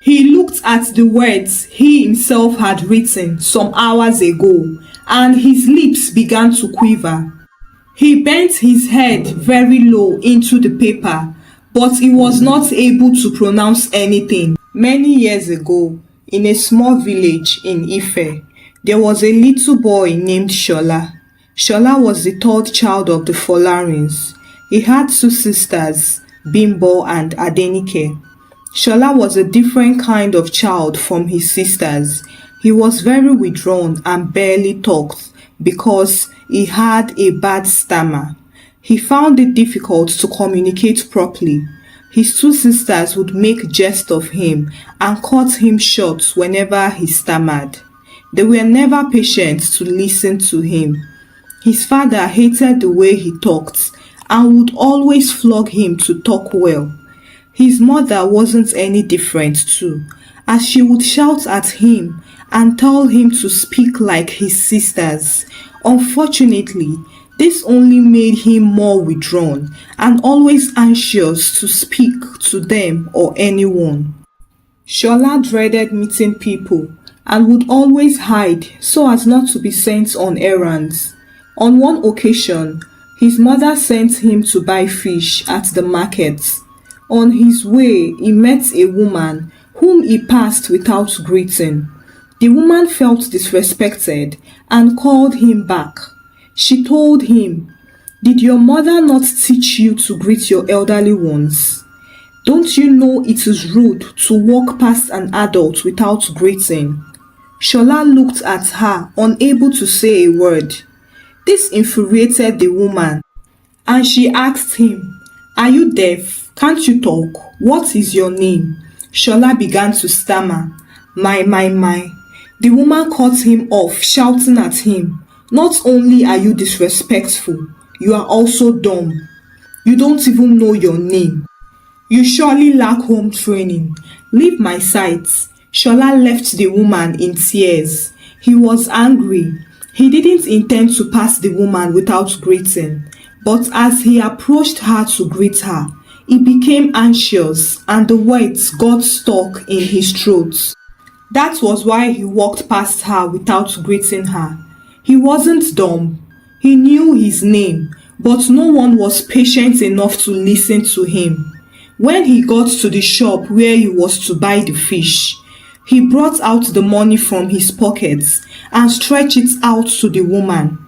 He looked at the words he himself had written some hours ago, and his lips began to quiver. He bent his head very low into the paper, but he was not able to pronounce anything. Many years ago, in a small village in Ife, there was a little boy named Shola. Shola was the third child of the Folarins. He had two sisters, Bimbo and Adenike. Shola was a different kind of child from his sisters. He was very withdrawn and barely talked because he had a bad stammer. He found it difficult to communicate properly. His two sisters would make jest of him and cut him short whenever he stammered. They were never patient to listen to him. His father hated the way he talked and would always flog him to talk well. His mother wasn't any different too, as she would shout at him and tell him to speak like his sisters. Unfortunately, this only made him more withdrawn and always anxious to speak to them or anyone. Shola dreaded meeting people and would always hide so as not to be sent on errands. On one occasion, his mother sent him to buy fish at the market. On his way, he met a woman whom he passed without greeting. The woman felt disrespected and called him back. She told him, "Did your mother not teach you to greet your elderly ones? Don't you know it is rude to walk past an adult without greeting?" Shola looked at her, unable to say a word. This infuriated the woman, and she asked him, "Are you deaf? Can't you talk? What is your name?" Shola began to stammer, My. The woman cut him off, shouting at him, "Not only are you disrespectful, you are also dumb. You don't even know your name. You surely lack home training. Leave my sight." Shola left the woman in tears. He was angry. He didn't intend to pass the woman without greeting, but as he approached her to greet her, he became anxious and the words got stuck in his throat. That was why he walked past her without greeting her. He wasn't dumb. He knew his name, but no one was patient enough to listen to him. When he got to the shop where he was to buy the fish, he brought out the money from his pockets and stretched it out to the woman.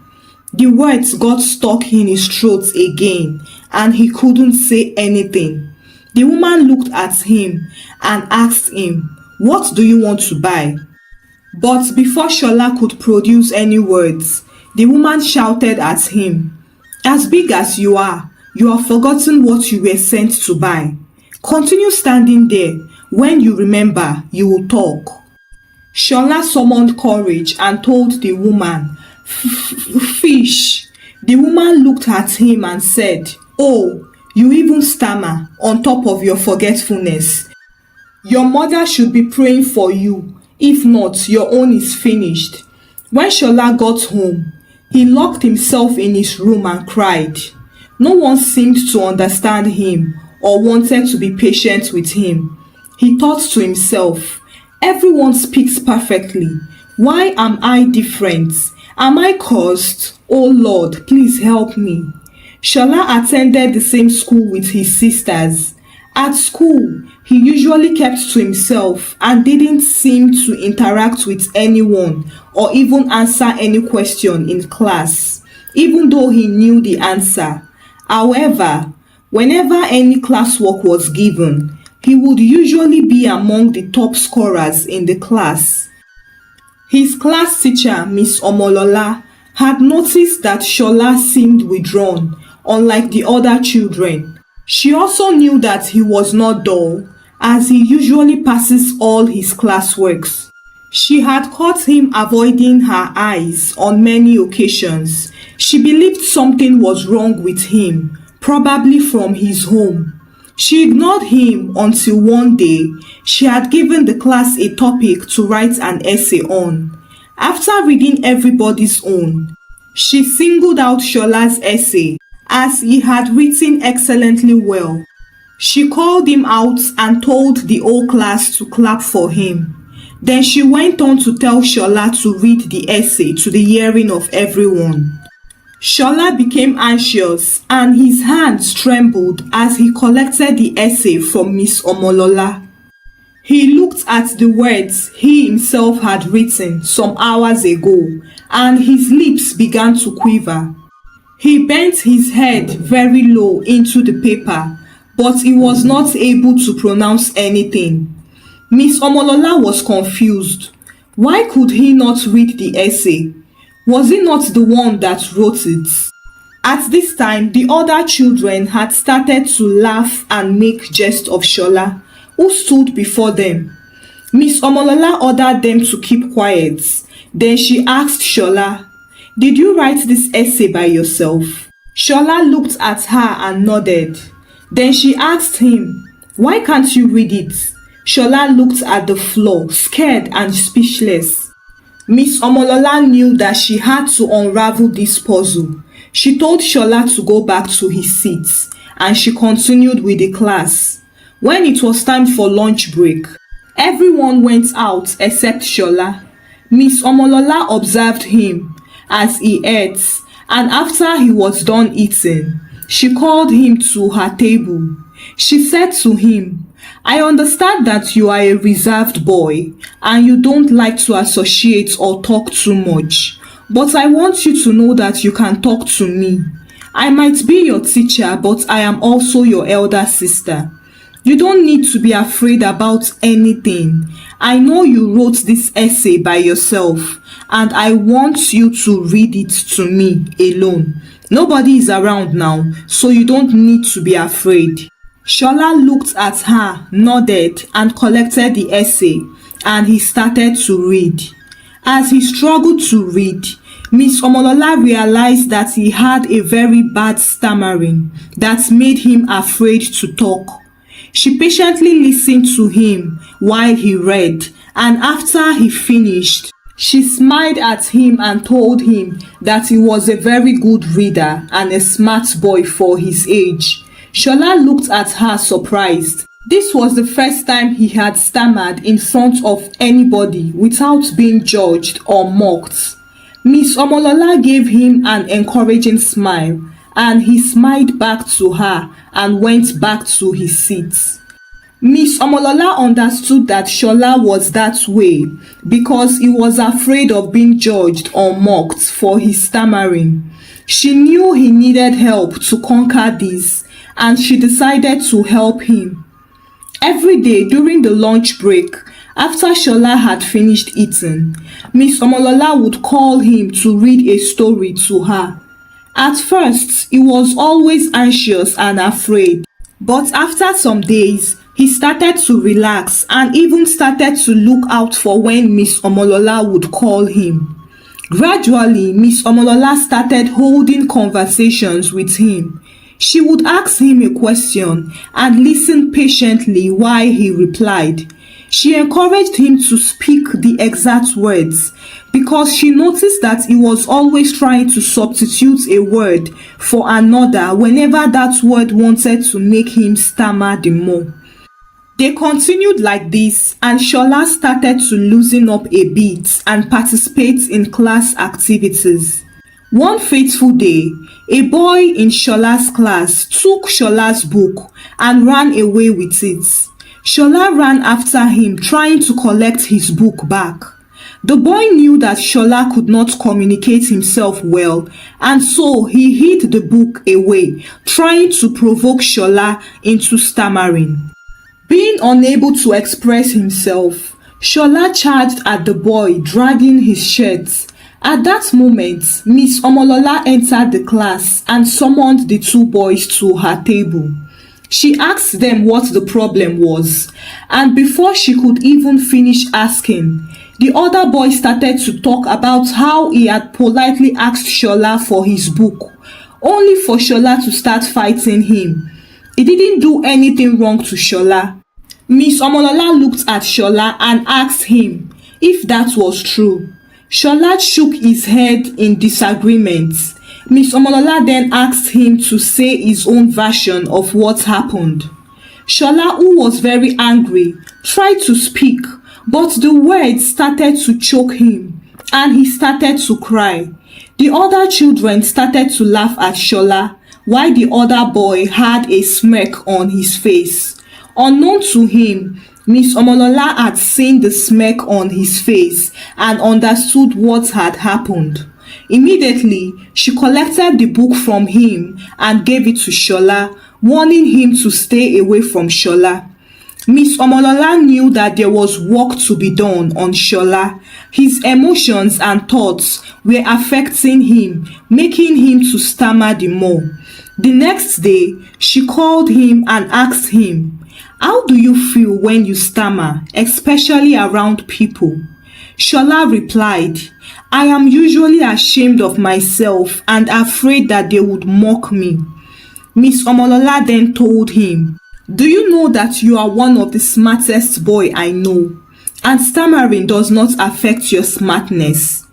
The words got stuck in his throat again and he couldn't say anything. The woman looked at him and asked him, "What do you want to buy?" But before Shola could produce any words, the woman shouted at him, "As big as you have forgotten what you were sent to buy. Continue standing there. When you remember, you will talk." Shola summoned courage and told the woman, "Fish." The woman looked at him and said, "Oh, you even stammer on top of your forgetfulness. Your mother should be praying for you. If not, your own is finished." When Shola got home, he locked himself in his room and cried. No one seemed to understand him or wanted to be patient with him. He thought to himself, "Everyone speaks perfectly. Why am I different? Am I cursed? Oh Lord, please help me." Shola attended the same school with his sisters. At school, he usually kept to himself and didn't seem to interact with anyone or even answer any question in class, even though he knew the answer. However, whenever any classwork was given, he would usually be among the top scorers in the class. His class teacher, Miss Omolola, had noticed that Shola seemed withdrawn, unlike the other children. She also knew that he was not dull, as he usually passes all his classworks. She had caught him avoiding her eyes on many occasions. She believed something was wrong with him, probably from his home. She ignored him until one day she had given the class a topic to write an essay on. After reading everybody's own, she singled out Shola's essay as he had written excellently well. She called him out and told the whole class to clap for him. Then she went on to tell Shola to read the essay to the hearing of everyone. Shola became anxious and his hands trembled as he collected the essay from Miss Omolola. He looked at the words he himself had written some hours ago and his lips began to quiver. He bent his head very low into the paper, but he was not able to pronounce anything. Miss Omolola was confused. Why could he not read the essay? Was he not the one that wrote it? At this time, the other children had started to laugh and make jest of Shola, who stood before them. Miss Omolola ordered them to keep quiet. Then she asked Shola, "Did you write this essay by yourself?" Shola looked at her and nodded. Then she asked him, "Why can't you read it?" Shola looked at the floor, scared and speechless. Miss Omolola knew that she had to unravel this puzzle. She told Shola to go back to his seat, and she continued with the class. When it was time for lunch break, everyone went out except Shola. Miss Omolola observed him as he ate, and after he was done eating, she called him to her table. She said to him, "I understand that you are a reserved boy and you don't like to associate or talk too much, but I want you to know that you can talk to me. I might be your teacher, but I am also your elder sister. You don't need to be afraid about anything. I know you wrote this essay by yourself, and I want you to read it to me alone. Nobody is around now, so you don't need to be afraid." Shola looked at her, nodded, and collected the essay, and he started to read. As he struggled to read, Miss Omolola realized that he had a very bad stammering that made him afraid to talk. She patiently listened to him while he read, and after he finished, she smiled at him and told him that he was a very good reader and a smart boy for his age. Shola looked at her surprised. This was the first time he had stammered in front of anybody without being judged or mocked. Miss Omolola gave him an encouraging smile, and he smiled back to her and went back to his seat. Miss Omolola understood that Shola was that way because he was afraid of being judged or mocked for his stammering. She knew he needed help to conquer this, and she decided to help him. Every day during the lunch break, after Shola had finished eating, Miss Omolola would call him to read a story to her. At first, he was always anxious and afraid, but after some days, he started to relax and even started to look out for when Miss Omolola would call him. Gradually, Miss Omolola started holding conversations with him. She would ask him a question and listen patiently while he replied. She encouraged him to speak the exact words because she noticed that he was always trying to substitute a word for another whenever that word wanted to make him stammer the more. They continued like this, and Shola started to loosen up a bit and participate in class activities. One fateful day, a boy in Shola's class took Shola's book and ran away with it. Shola ran after him, trying to collect his book back. The boy knew that Shola could not communicate himself well, and so he hid the book away, trying to provoke Shola into stammering. Being unable to express himself, Shola charged at the boy, dragging his shirt. At that moment, Miss Omolola entered the class and summoned the two boys to her table. She asked them what the problem was, and before she could even finish asking, the other boy started to talk about how he had politely asked Shola for his book, only for Shola to start fighting him. He didn't do anything wrong to Shola. Miss Omolola looked at Shola and asked him if that was true. Shola shook his head in disagreement. Miss Omolola then asked him to say his own version of what happened. Shola, who was very angry, tried to speak, but the words started to choke him and he started to cry. The other children started to laugh at Shola, while the other boy had a smirk on his face. Unknown to him, Miss Omolola had seen the smirk on his face and understood what had happened. Immediately, she collected the book from him and gave it to Shola, warning him to stay away from Shola. Miss Omolola knew that there was work to be done on Shola. His emotions and thoughts were affecting him, making him to stammer the more. The next day, she called him and asked him, "How do you feel when you stammer, especially around people?" Shola replied, "I am usually ashamed of myself and afraid that they would mock me." Miss Omolola then told him, "Do you know that you are one of the smartest boy I know, and stammering does not affect your smartness.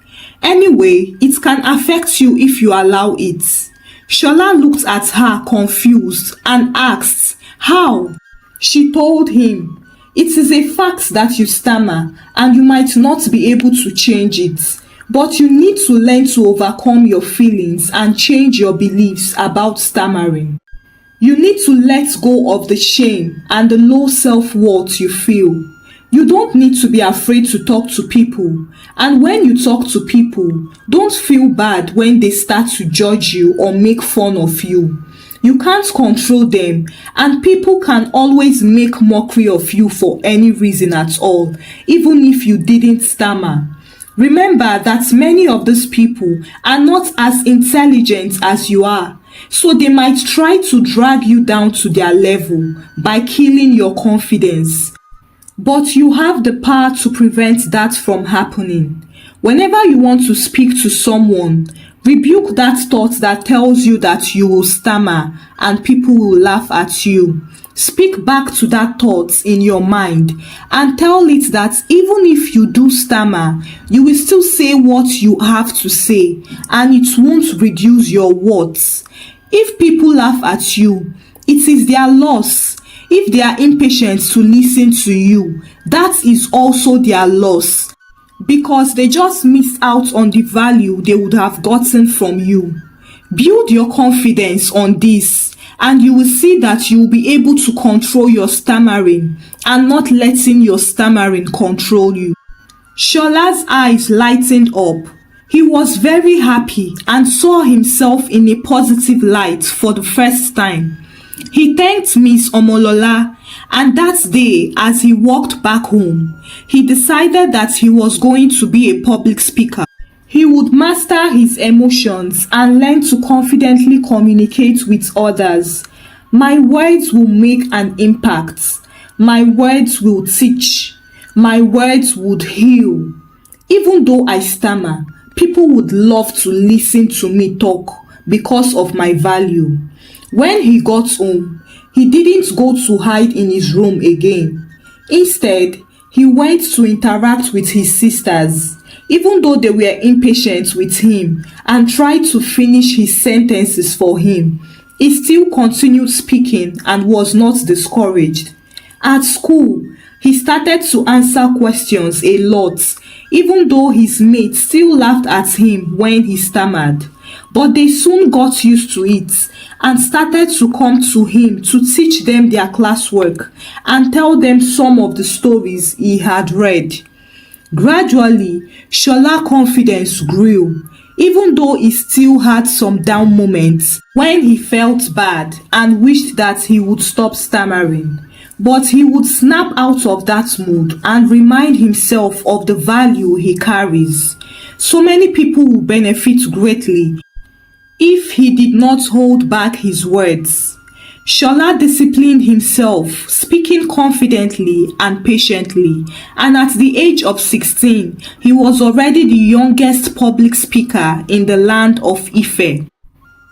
Anyway, it can affect you if you allow it." Shola looked at her confused and asked, "How?" She told him, "It is a fact that you stammer and you might not be able to change it, but you need to learn to overcome your feelings and change your beliefs about stammering. You need to let go of the shame and the low self-worth you feel. You don't need to be afraid to talk to people, and when you talk to people, don't feel bad when they start to judge you or make fun of you. You can't control them, and people can always make mockery of you for any reason at all, even if you didn't stammer. Remember that many of these people are not as intelligent as you are, so they might try to drag you down to their level by killing your confidence. But you have the power to prevent that from happening. Whenever you want to speak to someone, rebuke that thought that tells you that you will stammer and people will laugh at you. Speak back to that thought in your mind and tell it that even if you do stammer, you will still say what you have to say and it won't reduce your worth. If people laugh at you, it is their loss. If they are impatient to listen to you, that is also their loss, because they just missed out on the value they would have gotten from you. Build your confidence on this, and you will see that you will be able to control your stammering and not letting your stammering control you. Shola's eyes lightened up. He was very happy and saw himself in a positive light for the first time. He thanked Miss Omolola, and that day, as he walked back home, he decided that he was going to be a public speaker. He would master his emotions and learn to confidently communicate with others. My words will make an impact. My words will teach. My words would heal. Even though I stammer, people would love to listen to me talk because of my value. When he got home, he didn't go to hide in his room again. Instead, he went to interact with his sisters, even though they were impatient with him and tried to finish his sentences for him. He still continued speaking and was not discouraged. At school, he started to answer questions a lot, even though his mates still laughed at him when he stammered. But they soon got used to it and started to come to him to teach them their classwork and tell them some of the stories he had read. Gradually, Shola's confidence grew, even though he still had some down moments when he felt bad and wished that he would stop stammering. But he would snap out of that mood and remind himself of the value he carries. So many people will benefit greatly if he did not hold back his words. Shola disciplined himself, speaking confidently and patiently, and at the age of 16, he was already the youngest public speaker in the land of Ife.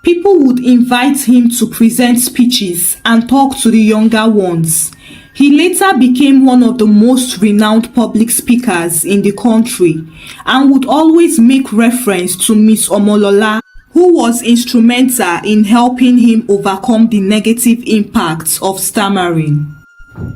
People would invite him to present speeches and talk to the younger ones. He later became one of the most renowned public speakers in the country and would always make reference to Miss Omolola, who was instrumental in helping him overcome the negative impacts of stammering.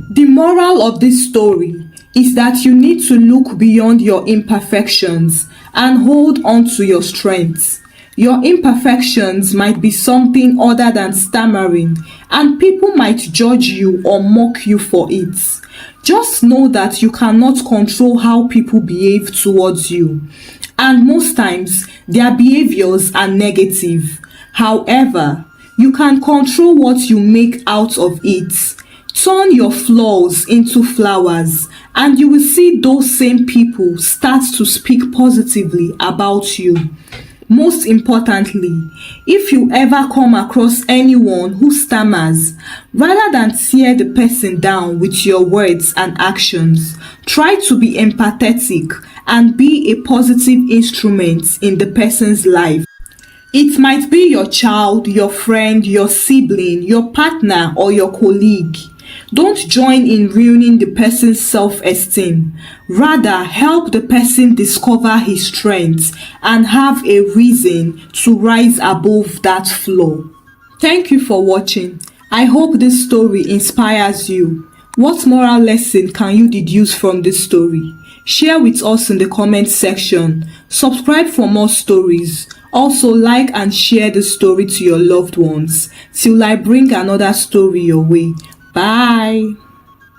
The moral of this story is that you need to look beyond your imperfections and hold on to your strengths. Your imperfections might be something other than stammering, and people might judge you or mock you for it. Just know that you cannot control how people behave towards you, and most times their behaviors are negative. However, you can control what you make out of it. Turn your flaws into flowers, and you will see those same people start to speak positively about you. Most importantly, if you ever come across anyone who stammers, rather than tear the person down with your words and actions, try to be empathetic and be a positive instrument in the person's life. It might be your child, your friend, your sibling, your partner, or your colleague. Don't join in ruining the person's self-esteem. Rather, help the person discover his strengths and have a reason to rise above that flaw. Thank you for watching. I hope this story inspires you. What moral lesson can you deduce from this story? Share with us in the comment section. Subscribe for more stories. Also, like and share the story to your loved ones till I bring another story your way. Bye.